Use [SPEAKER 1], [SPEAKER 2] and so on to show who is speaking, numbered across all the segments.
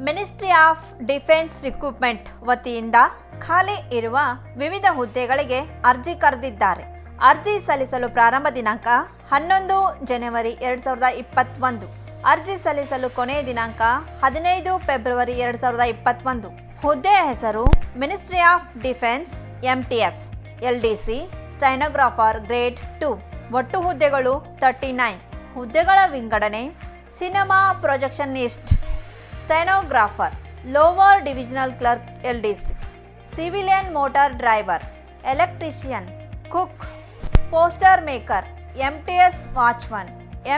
[SPEAKER 1] Ministry of defence recruitment ವತಿಯಿಂದ ಖಾಲಿ ಇರುವ ವಿವಿಧ ಹುದ್ದೆಗಳಿಗೆ ಅರ್ಜಿ ಕರೆದಿದ್ದಾರೆ. ಅರ್ಜಿ ಸಲ್ಲಿಸಲು ಪ್ರಾರಂಭ ದಿನಾಂಕ 11 ಜನವರಿ 2021. ಅರ್ಜಿ ಸಲ್ಲಿಸಲು ಕೊನೆಯ ದಿನಾಂಕ 15 ಫೆಬ್ರವರಿ 2021. ಹುದ್ದೆಯ ಹೆಸರು ministry of defence MTS LDC stenographer grade 2. ಒಟ್ಟು ಹುದ್ದೆಗಳು 39. ಹುದ್ದೆಗಳ ವಿಂಗಡಣೆ: cinema projectionist, stenographer, lower divisional clerk LDC, civilian motor driver, electrician, cook, poster maker, MTS watchman,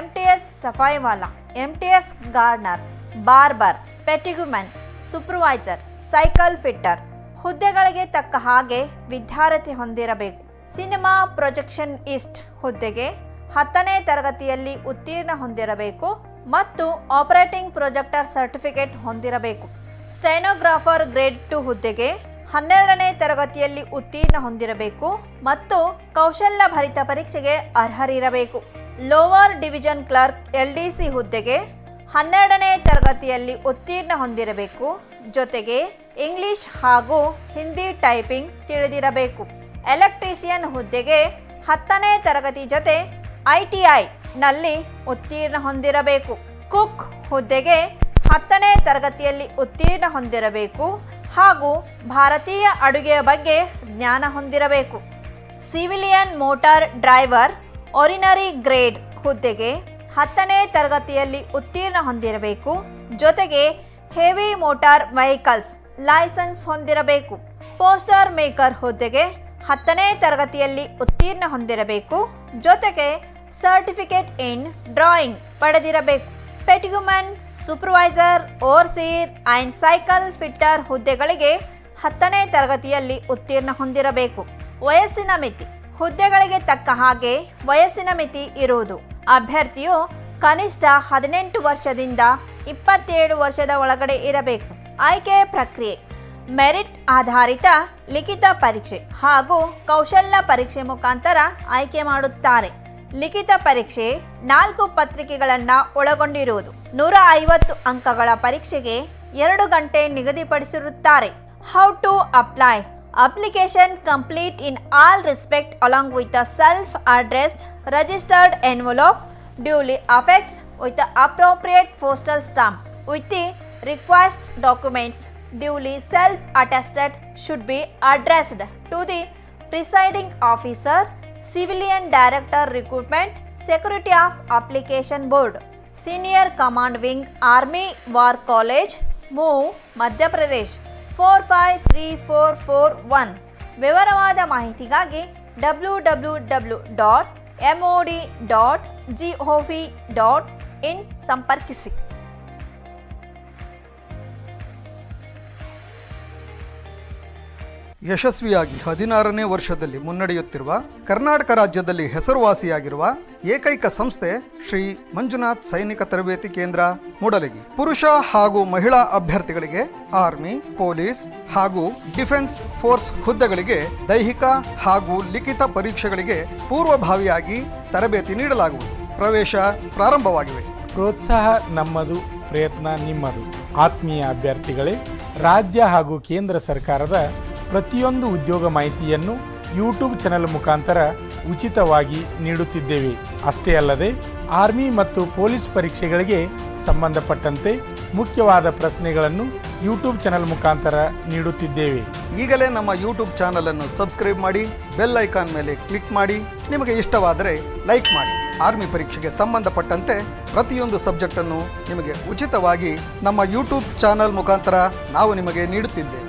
[SPEAKER 1] MTS ಸಫಾಯಿವಾಲಾ, MTS ಗಾರ್ಡ್ನರ್, ಬಾರ್ಬರ್, ಪೆಟಿಗುಮನ್, ಸೂಪರ್ವೈಸರ್, ಸೈಕಲ್ ಫಿಟ್ಟರ್. ಹುದ್ದೆಗಳಿಗೆ ತಕ್ಕ ಹಾಗೆ ವಿದ್ಯಾರ್ಥಿ ಹೊಂದಿರಬೇಕು. ಸಿನಿಮಾ ಪ್ರೊಜೆಕ್ಷನಿಸ್ಟ್ ಹುದ್ದೆಗೆ 10ನೇ ತರಗತಿಯಲ್ಲಿ ಉತ್ತೀರ್ಣ ಹೊಂದಿರಬೇಕು ಮತ್ತು ಆಪರೇಟಿಂಗ್ ಪ್ರೊಜೆಕ್ಟರ್ ಸರ್ಟಿಫಿಕೇಟ್ ಹೊಂದಿರಬೇಕು. ಸ್ಟೆನೋಗ್ರಾಫರ್ ಗ್ರೇಡ್ 2 ಹುದ್ದೆಗೆ 12ನೇ ತರಗತಿಯಲ್ಲಿ ಉತ್ತೀರ್ಣ ಹೊಂದಿರಬೇಕು ಮತ್ತು ಕೌಶಲ್ಯ ಭರಿತ ಪರೀಕ್ಷೆಗೆ ಅರ್ಹರಿರಬೇಕು. ಲೋವರ್ ಡಿವಿಷನ್ ಕ್ಲರ್ಕ್ LDC ಹುದ್ದೆಗೆ 12ನೇ ತರಗತಿಯಲ್ಲಿ ಉತ್ತೀರ್ಣ ಹೊಂದಿರಬೇಕು, ಜೊತೆಗೆ ಇಂಗ್ಲಿಷ್ ಹಾಗೂ ಹಿಂದಿ ಟೈಪಿಂಗ್ ತಿಳಿದಿರಬೇಕು. ಎಲೆಕ್ಟ್ರಿಷಿಯನ್ ಹುದ್ದೆಗೆ 10ನೇ ತರಗತಿ ಜೊತೆ ITI ನಲ್ಲಿ ಉತ್ತೀರ್ಣ ಹೊಂದಿರಬೇಕು. ಕುಕ್ ಹುದ್ದೆಗೆ 10ನೇ ತರಗತಿಯಲ್ಲಿ ಉತ್ತೀರ್ಣ ಹೊಂದಿರಬೇಕು ಹಾಗೂ ಭಾರತೀಯ ಅಡುಗೆಯ ಬಗ್ಗೆ ಜ್ಞಾನ ಹೊಂದಿರಬೇಕು. Civilian motor driver ordinary grade ಹುದ್ದೆಗೆ 10ನೇ ತರಗತಿಯಲ್ಲಿ ಉತ್ತೀರ್ಣ ಹೊಂದಿರಬೇಕು, ಜೊತೆಗೆ ಹೆವಿ ಮೋಟಾರ್ ವೆಹಿಕಲ್ಸ್ ಲೈಸೆನ್ಸ್ ಹೊಂದಿರಬೇಕು. ಪೋಸ್ಟರ್ ಮೇಕರ್ ಹುದ್ದೆಗೆ 10ನೇ ತರಗತಿಯಲ್ಲಿ ಉತ್ತೀರ್ಣ ಹೊಂದಿರಬೇಕು, ಜೊತೆಗೆ ಸರ್ಟಿಫಿಕೇಟ್ ಇನ್ ಡ್ರಾಯಿಂಗ್ ಪಡೆದಿರಬೇಕು. ಪೆಟಿಗುಮನ್, supervisor, overseer and cycle fitter ಹುದ್ದೆಗಳಿಗೆ 10ನೇ ತರಗತಿಯಲ್ಲಿ ಉತ್ತೀರ್ಣ ಹೊಂದಿರಬೇಕು. ವಯಸ್ಸಿನ ಮಿತಿ: ಹುದ್ದೆಗಳಿಗೆ ತಕ್ಕ ಹಾಗೆ ವಯಸ್ಸಿನ ಮಿತಿ ಇರುವುದು. ಅಭ್ಯರ್ಥಿಯು ಕನಿಷ್ಠ 18 ವರ್ಷದಿಂದ 27 ವರ್ಷದ ಒಳಗಡೆ ಇರಬೇಕು. ಆಯ್ಕೆ ಪ್ರಕ್ರಿಯೆ: ಮೆರಿಟ್ ಆಧಾರಿತ ಲಿಖಿತ ಪರೀಕ್ಷೆ ಹಾಗೂ ಕೌಶಲ್ಯ ಪರೀಕ್ಷೆ ಮುಖಾಂತರ ಆಯ್ಕೆ ಮಾಡುತ್ತಾರೆ. ಲಿಖಿತ ಪರೀಕ್ಷೆ 4 ಪತ್ರಿಕೆಗಳನ್ನು ಒಳಗೊಂಡಿರುವುದು. 150 ಅಂಕಗಳ ಪರೀಕ್ಷೆಗೆ 2 ಗಂಟೆ ನಿಗದಿಪಡಿಸಿರುತ್ತಾರೆ. How to apply: application complete in all respect along with a self addressed registered envelope duly affixed with the appropriate postal stamp with the request documents duly self-attested should be addressed to the presiding officer, Civilian Director Recruitment, Security of Application Board, Senior Command Wing, Army War College, Move, Madhya Pradesh 453441. ವಿವರವಾದ ಮಾಹಿತಿಗಾಗಿ www.mod.gov.in ಸಂಪರ್ಕಿಸಿ.
[SPEAKER 2] ಯಶಸ್ವಿಯಾಗಿ 16ನೇ ವರ್ಷದಲ್ಲಿ ಮುನ್ನಡೆಯುತ್ತಿರುವ ಕರ್ನಾಟಕ ರಾಜ್ಯದಲ್ಲಿ ಹೆಸರುವಾಸಿಯಾಗಿರುವ ಏಕೈಕ ಸಂಸ್ಥೆ ಶ್ರೀ ಮಂಜುನಾಥ್ ಸೈನಿಕ ತರಬೇತಿ ಕೇಂದ್ರ ಮೂಡಲಗಿ. ಪುರುಷ ಹಾಗೂ ಮಹಿಳಾ ಅಭ್ಯರ್ಥಿಗಳಿಗೆ ಆರ್ಮಿ, ಪೊಲೀಸ್ ಹಾಗೂ ಡಿಫೆನ್ಸ್ ಫೋರ್ಸ್ ಹುದ್ದೆಗಳಿಗೆ ದೈಹಿಕ ಹಾಗೂ ಲಿಖಿತ ಪರೀಕ್ಷೆಗಳಿಗೆ ಪೂರ್ವಭಾವಿಯಾಗಿ ತರಬೇತಿ ನೀಡಲಾಗುವುದು. ಪ್ರವೇಶ ಪ್ರಾರಂಭವಾಗಿವೆ.
[SPEAKER 3] ಪ್ರೋತ್ಸಾಹ ನಮ್ಮದು, ಪ್ರಯತ್ನ ನಿಮ್ಮದು. ಆತ್ಮೀಯ ಅಭ್ಯರ್ಥಿಗಳೇ, ರಾಜ್ಯ ಹಾಗೂ ಕೇಂದ್ರ ಸರ್ಕಾರದ ಪ್ರತಿಯೊಂದು ಉದ್ಯೋಗ ಮಾಹಿತಿಯನ್ನು ಯೂಟ್ಯೂಬ್ ಚಾನೆಲ್ ಮುಖಾಂತರ ಉಚಿತವಾಗಿ ನೀಡುತ್ತಿದ್ದೇವೆ. ಅಷ್ಟೇ ಅಲ್ಲದೆ ಆರ್ಮಿ ಮತ್ತು ಪೊಲೀಸ್ ಪರೀಕ್ಷೆಗಳಿಗೆ ಸಂಬಂಧಪಟ್ಟಂತೆ ಮುಖ್ಯವಾದ ಪ್ರಶ್ನೆಗಳನ್ನು ಯೂಟ್ಯೂಬ್ ಚಾನೆಲ್ ಮುಖಾಂತರ ನೀಡುತ್ತಿದ್ದೇವೆ.
[SPEAKER 2] ಈಗಲೇ ನಮ್ಮ ಯೂಟ್ಯೂಬ್ ಚಾನೆಲ್ ಅನ್ನು ಸಬ್ಸ್ಕ್ರೈಬ್ ಮಾಡಿ, ಬೆಲ್ ಐಕಾನ್ ಮೇಲೆ ಕ್ಲಿಕ್ ಮಾಡಿ. ನಿಮಗೆ ಇಷ್ಟವಾದರೆ ಲೈಕ್ ಮಾಡಿ. ಆರ್ಮಿ ಪರೀಕ್ಷೆಗೆ ಸಂಬಂಧಪಟ್ಟಂತೆ ಪ್ರತಿಯೊಂದು ಸಬ್ಜೆಕ್ಟನ್ನು ನಿಮಗೆ ಉಚಿತವಾಗಿ ನಮ್ಮ ಯೂಟ್ಯೂಬ್ ಚಾನೆಲ್ ಮುಖಾಂತರ ನಾವು ನಿಮಗೆ ನೀಡುತ್ತಿದ್ದೇವೆ.